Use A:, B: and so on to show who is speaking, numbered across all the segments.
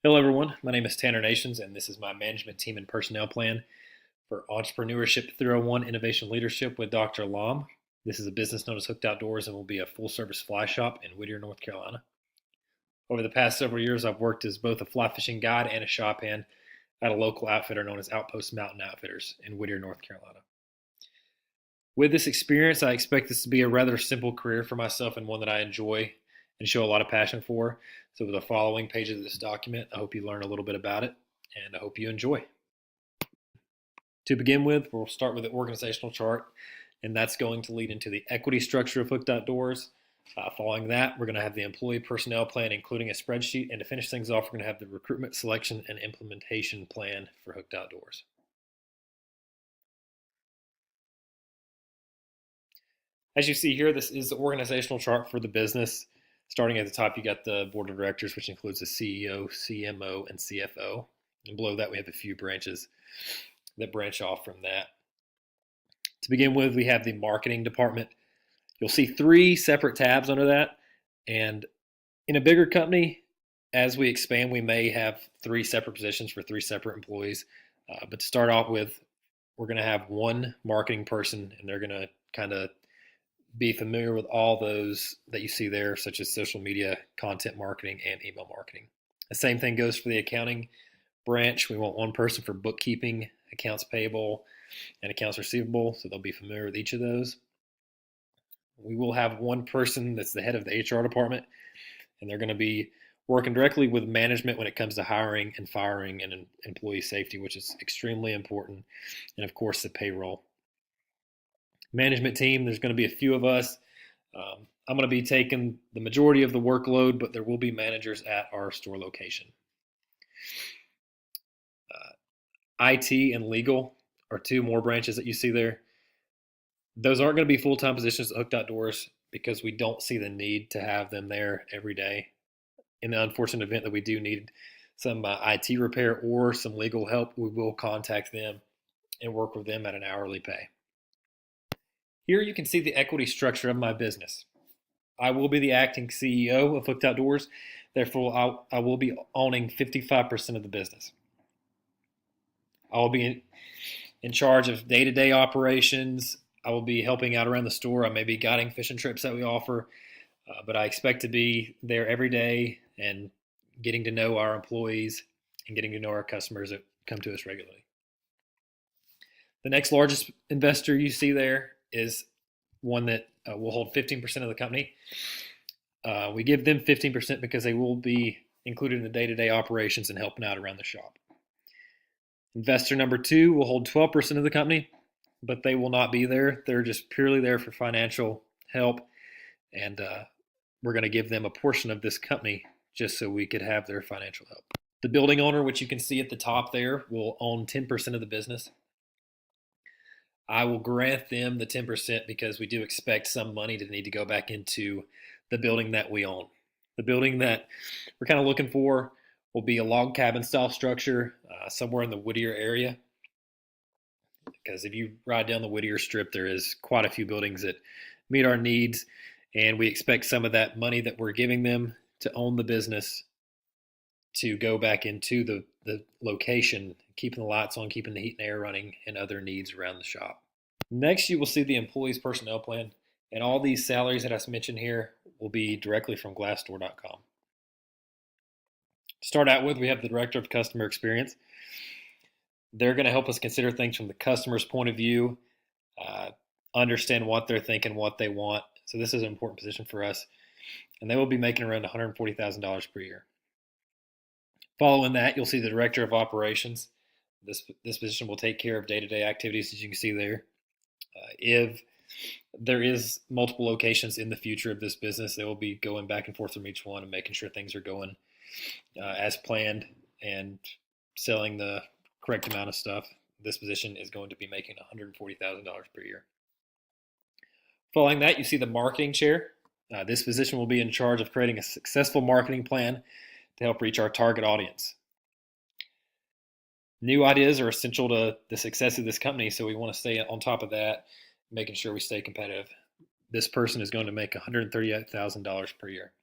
A: Hello, everyone. My name is Tanner Nations, and this is my management team and personnel plan for Entrepreneurship 301 Innovation Leadership with Dr. Lam. This is a business known as Hooked Outdoors and will be a full service fly shop in Whittier, North Carolina. Over the past several years, I've worked as both a fly fishing guide and a shop hand at a local outfitter known as Outpost Mountain Outfitters in Whittier, North Carolina. With this experience, I expect this to be a rather simple career for myself and one that I enjoy and show a lot of passion for. So, with the following pages of this document, I hope you learn a little bit about it and I hope you enjoy. To begin with, we'll start with the organizational chart, and that's going to lead into the equity structure of Hooked Outdoors. Following that, we're going to have the employee personnel plan, including a spreadsheet. And to finish things off, we're going to have the recruitment, selection, and implementation plan for Hooked Outdoors. As you see here, this is the organizational chart for the business. Starting at the top, you got the board of directors, which includes the CEO, CMO, and CFO. And below that, we have a few branches that branch off from that. To begin with, we have the marketing department. You'll see three separate tabs under that. And in a bigger company, as we expand, we may have three separate positions for three separate employees. But to start off with, we're going to have one marketing person, and they're going to kind of be familiar with all those that you see there, such as social media, content marketing, and email marketing. The same thing goes for the accounting branch. We want one person for bookkeeping, accounts payable, and accounts receivable, so they'll be familiar with each of those. We will have one person that's the head of the HR department, and they're going to be working directly with management when it comes to hiring and firing and employee safety, which is extremely important, and of course the payroll. Management team, there's going to be a few of us. I'm going to be taking the majority of the workload, but there will be managers at our store location. IT and legal are two more branches that you see there. Those aren't going to be full-time positions at Hooked Outdoors because we don't see the need to have them there every day. In the unfortunate event that we do need some IT repair or some legal help, we will contact them and work with them at an hourly pay. Here you can see the equity structure of my business. I will be the acting CEO of Hooked Outdoors. Therefore, I will be owning 55% of the business. I will be in charge of day-to-day operations. I will be helping out around the store. I may be guiding fishing trips that we offer, but I expect to be there every day and getting to know our employees and getting to know our customers that come to us regularly. The next largest investor you see there is one that will hold 15% of the company. We give them 15% because they will be included in the day-to-day operations and helping out around the shop. Investor number two will hold 12% of the company, but they will not be there. They're just purely there for financial help, and we're going to give them a portion of this company just so we could have their financial help. The building owner, which you can see at the top there, will own 10% of the business. I will grant them the 10% because we do expect some money to need to go back into the building that we own. The building that we're kind of looking for will be a log cabin style structure somewhere in the Whittier area. Because if you ride down the Whittier Strip, there is quite a few buildings that meet our needs, and we expect some of that money that we're giving them to own the business to go back into the location, keeping the lights on, keeping the heat and air running, and other needs around the shop. Next, you will see the employees personnel plan, and all these salaries that I mentioned here will be directly from glassdoor.com. To start out with, we have the director of customer experience. They're going to help us consider things from the customer's point of view, understand what they're thinking, what they want. So this is an important position for us, and they will be making around $140,000 per year. Following that, you'll see the director of operations. This position will take care of day-to-day activities, as you can see there. If there is multiple locations in the future of this business, they will be going back and forth from each one and making sure things are going as planned and selling the correct amount of stuff. This position is going to be making $140,000 per year. Following that, you see the marketing chair. This position will be in charge of creating a successful marketing plan to help reach our target audience. New ideas are essential to the success of this company, so we want to stay on top of that, making sure we stay competitive. This person is going to make $138,000 per year.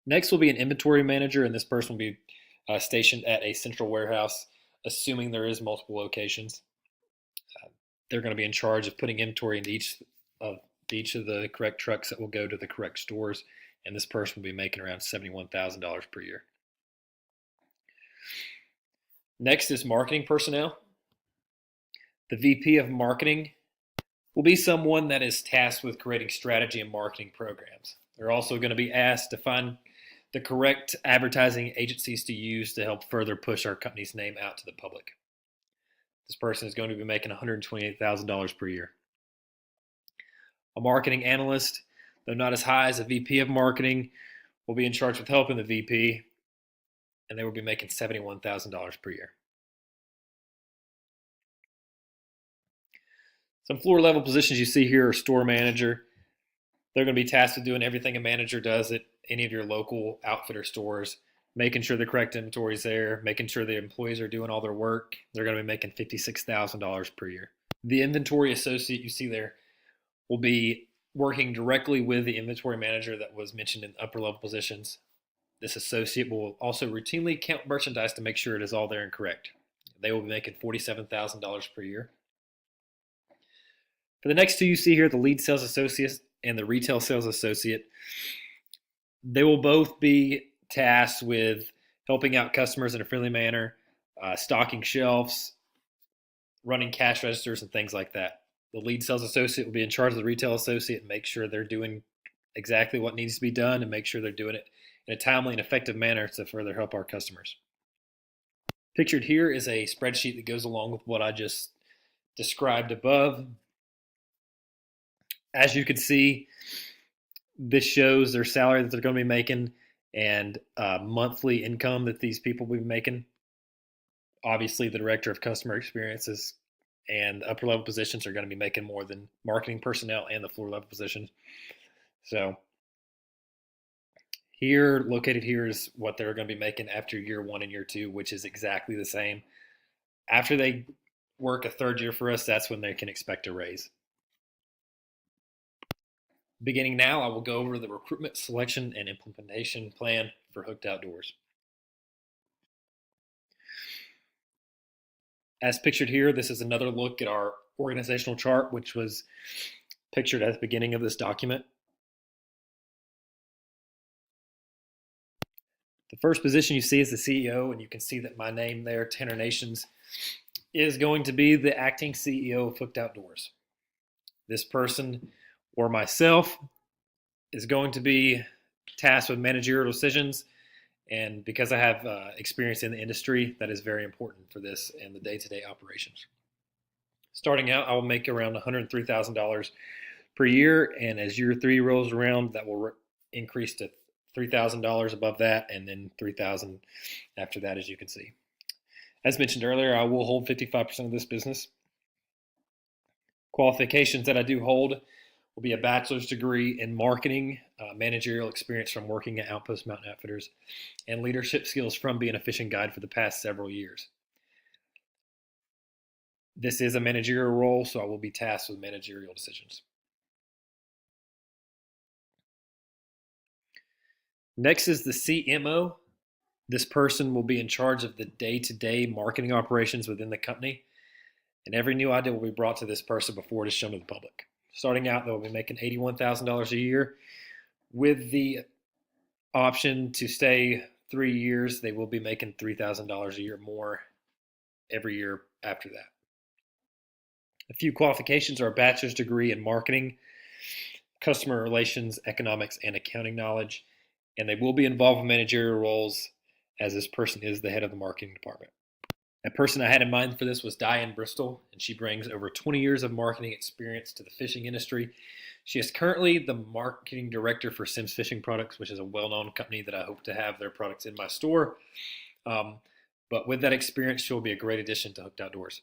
A: Next will be an inventory manager, and this person will be stationed at a central warehouse, assuming there is multiple locations. They're going to be in charge of putting inventory into each of the correct trucks that will go to the correct stores, and this person will be making around $71,000 per year. Next is marketing personnel. The VP of marketing will be someone that is tasked with creating strategy and marketing programs. They're also going to be asked to find the correct advertising agencies to use to help further push our company's name out to the public. This person is going to be making $128,000 per year. A marketing analyst, though not as high as a VP of marketing, will be in charge with helping the VP, and they will be making $71,000 per year. Some floor level positions you see here are store manager. They're going to be tasked with doing everything a manager does at any of your local outfitter stores, making sure the correct inventory is there, making sure the employees are doing all their work. They're going to be making $56,000 per year. The inventory associate you see there will be working directly with the inventory manager that was mentioned in upper level positions. This associate will also routinely count merchandise to make sure it is all there and correct. They will be making $47,000 per year. For the next two you see here, the lead sales associate and the retail sales associate, they will both be tasked with helping out customers in a friendly manner, stocking shelves, running cash registers, and things like that. The lead sales associate will be in charge of the retail associate and make sure they're doing exactly what needs to be done and make sure they're doing it in a timely and effective manner to further help our customers. Pictured here is a spreadsheet that goes along with what I just described above. As you can see, this shows their salary that they're going to be making and monthly income that these people will be making. Obviously, the director of customer experiences and upper level positions are going to be making more than marketing personnel and the floor level positions. So here, located here is what they're going to be making after year 1 and year 2, which is exactly the same. After they work a third year for us, that's when they can expect a raise. Beginning now, I will go over the recruitment, selection, and implementation plan for Hooked Outdoors. As pictured here, this is another look at our organizational chart, which was pictured at the beginning of this document. The first position you see is the CEO, and you can see that my name there, Tanner Nations, is going to be the acting CEO of Hooked Outdoors. This person, or myself, is going to be tasked with managerial decisions, and because I have experience in the industry, that is very important for this and the day-to-day operations. Starting out, I will make around $103,000 per year, and as year 3 rolls around, that will increase to $3,000 above that, and then $3,000 after that, as you can see. As mentioned earlier, I will hold 55% of this business. Qualifications that I do hold will be a bachelor's degree in marketing, managerial experience from working at Outpost Mountain Outfitters, and leadership skills from being a fishing guide for the past several years. This is a managerial role, so I will be tasked with managerial decisions. Next is the CMO. This person will be in charge of the day-to-day marketing operations within the company, and every new idea will be brought to this person before it is shown to the public. Starting out, they'll be making $81,000 a year. With the option to stay 3 years, they will be making $3,000 a year more every year after that. A few qualifications are a bachelor's degree in marketing, customer relations, economics, and accounting knowledge, and they will be involved in managerial roles as this person is the head of the marketing department. A person I had in mind for this was Diane Bristol, and she brings over 20 years of marketing experience to the fishing industry. She is currently the marketing director for Sims Fishing Products, which is a well-known company that I hope to have their products in my store. But with that experience, she will be a great addition to Hooked Outdoors.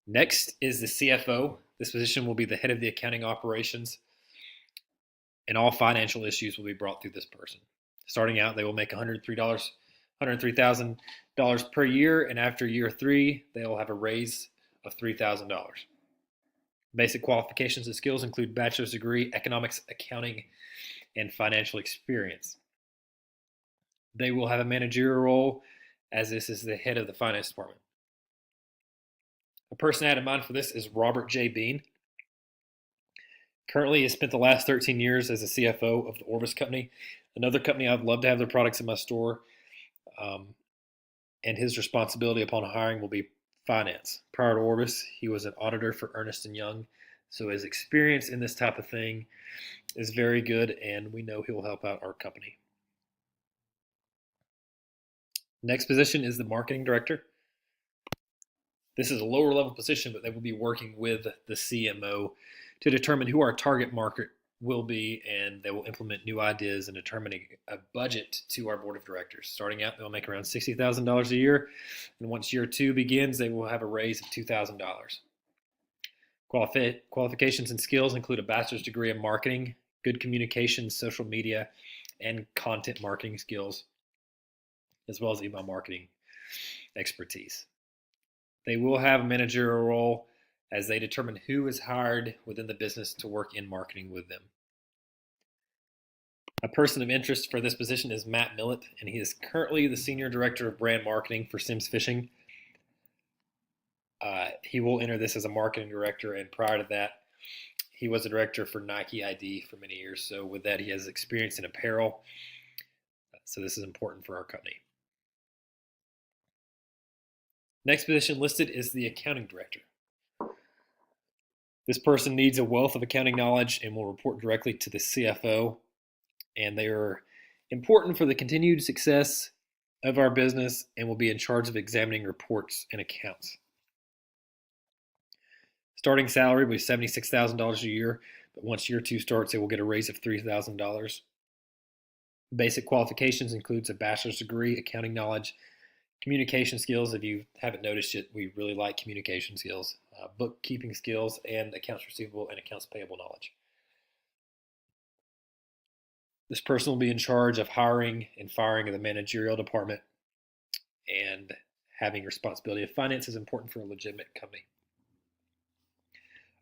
A: Next is the CFO. This position will be the head of the accounting operations, and all financial issues will be brought through this person. Starting out, they will make $103,000 per year, and after year 3, they will have a raise of $3,000. Basic qualifications and skills include bachelor's degree, economics, accounting, and financial experience. They will have a managerial role as this is the head of the finance department. A person I had in mind for this is Robert J. Bean. Currently, he has spent the last 13 years as a CFO of the Orvis Company, another company I'd love to have their products in my store. Um, and his responsibility upon hiring will be finance. Prior to Orvis, he was an auditor for Ernst & Young, so his experience in this type of thing is very good, and we know he will help out our company. Next position is the marketing director. This is a lower level position, but they will be working with the CMO to determine who our target market will be, and they will implement new ideas and determining a budget to our board of directors. Starting out, they'll make around $60,000 a year, and once year 2 begins, they will have a raise of $2,000. Qualifications and skills include a bachelor's degree in marketing, good communication, social media, and content marketing skills, as well as email marketing expertise. They will have a managerial role as they determine who is hired within the business to work in marketing with them. A person of interest for this position is Matt Millett, and he is currently the Senior Director of Brand Marketing for Sims Fishing. He will enter this as a marketing director, and prior to that, he was a director for Nike ID for many years. So with that, he has experience in apparel. So this is important for our company. Next position listed is the accounting director. This person needs a wealth of accounting knowledge and will report directly to the CFO, and they are important for the continued success of our business and will be in charge of examining reports and accounts. Starting salary will be $76,000 a year, but once year 2 starts, they will get a raise of $3,000. Basic qualifications includes a bachelor's degree, accounting knowledge, communication skills. If you haven't noticed it, we really like communication skills, bookkeeping skills, and accounts receivable and accounts payable knowledge. This person will be in charge of hiring and firing of the managerial department, and having responsibility of finance is important for a legitimate company.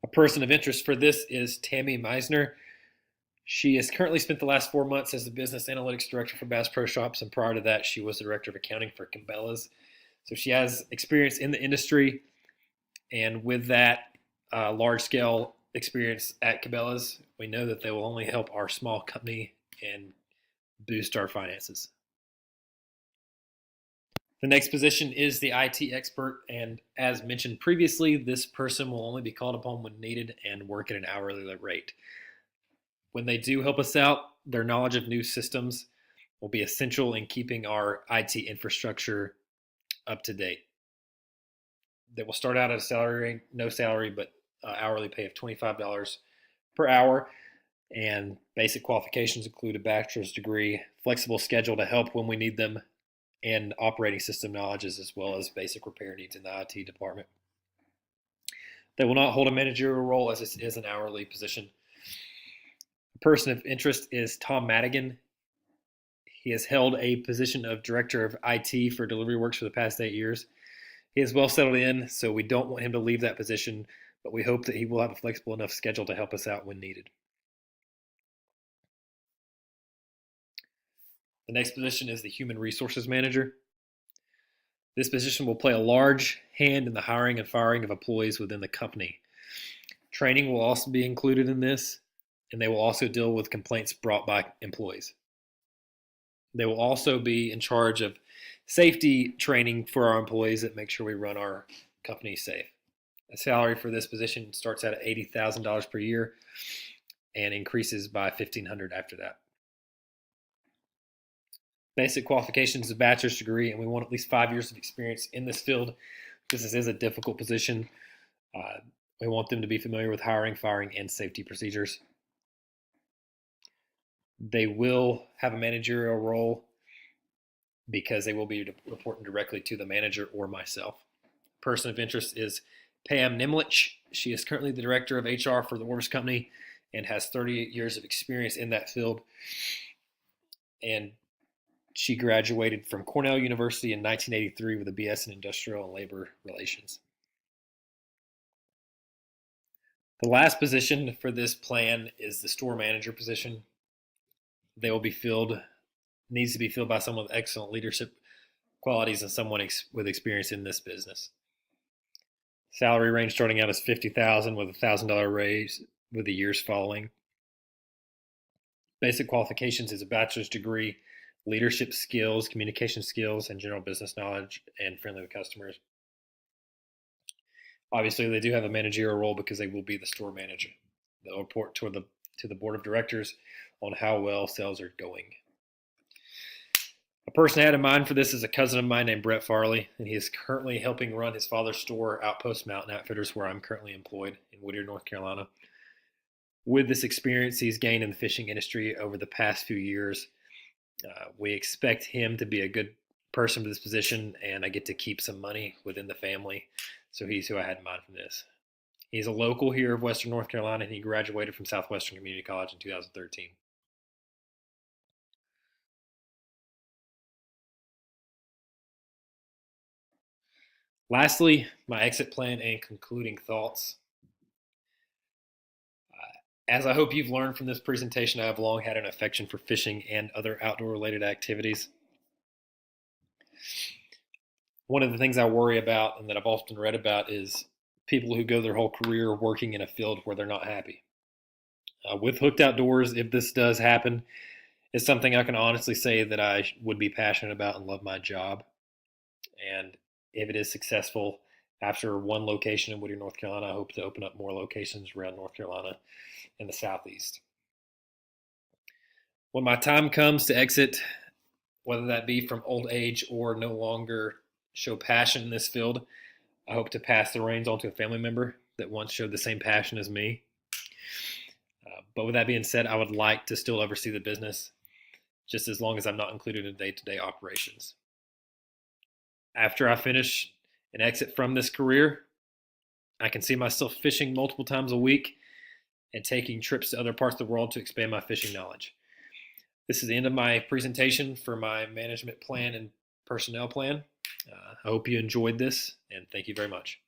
A: A person of interest for this is Tammy Meisner. She has currently spent the last 4 months as the business analytics director for Bass Pro Shops, and prior to that, she was the director of accounting for Cabela's. So she has experience in the industry, and with that large-scale experience at Cabela's, we know that they will only help our small company and boost our finances. The next position is the IT expert, and as mentioned previously, this person will only be called upon when needed and work at an hourly rate. When they do help us out, their knowledge of new systems will be essential in keeping our IT infrastructure up to date. They will start out at a salary, no salary, but hourly pay of $25 per hour. And basic qualifications include a bachelor's degree, flexible schedule to help when we need them, and operating system knowledges, as well as basic repair needs in the IT department. They will not hold a managerial role as this is an hourly position. A person of interest is Tom Madigan. He has held a position of director of IT for Delivery Works for the past 8 years. He is well settled in, so we don't want him to leave that position, but we hope that he will have a flexible enough schedule to help us out when needed. The next position is the Human Resources Manager. This position will play a large hand in the hiring and firing of employees within the company. Training will also be included in this, and they will also deal with complaints brought by employees. They will also be in charge of safety training for our employees that make sure we run our company safe. A salary for this position starts at $80,000 per year and increases by $1,500 after that. Basic qualifications is a bachelor's degree, and we want at least 5 years of experience in this field because this is a difficult position. We want them to be familiar with hiring, firing, and safety procedures. They will have a managerial role because they will be reporting directly to the manager or myself. Person of interest is Pam Nimlich. She is currently the director of HR for the Orvis Company and has 38 years of experience in that field. And she graduated from Cornell University in 1983 with a BS in Industrial and Labor Relations. The last position for this plan is the store manager position. They will be filled, needs to be filled by someone with excellent leadership qualities and someone with experience in this business. Salary range starting out as 50,000 with $1,000 raise with the years following. Basic qualifications is a bachelor's degree, leadership skills, communication skills, and general business knowledge, and friendly with customers. Obviously, they do have a managerial role because they will be the store manager. They'll report to the board of directors on how well sales are going. A person I had in mind for this is a cousin of mine named Brett Farley, and he is currently helping run his father's store, Outpost Mountain Outfitters, where I'm currently employed in Whittier, North Carolina. With this experience he's gained in the fishing industry over the past few years, we expect him to be a good person for this position, and I get to keep some money within the family. So he's who I had in mind for this. He's a local here of Western North Carolina, and he graduated from Southwestern Community College in 2013. Lastly, my exit plan and concluding thoughts. As I hope you've learned from this presentation, I have long had an affection for fishing and other outdoor related activities. One of the things I worry about and that I've often read about is people who go their whole career working in a field where they're not happy. With Hooked Outdoors, if this does happen, it's something I can honestly say that I would be passionate about and love my job. And if it is successful, after one location in Whittier, North Carolina, I hope to open up more locations around North Carolina and the Southeast. When my time comes to exit, whether that be from old age or no longer show passion in this field, I hope to pass the reins on to a family member that once showed the same passion as me. But with that being said, I would like to still oversee the business just as long as I'm not included in day-to-day operations. After I finish and exit from this career, I can see myself fishing multiple times a week and taking trips to other parts of the world to expand my fishing knowledge. This is the end of my presentation for my management plan and personnel plan. I hope you enjoyed this, and thank you very much.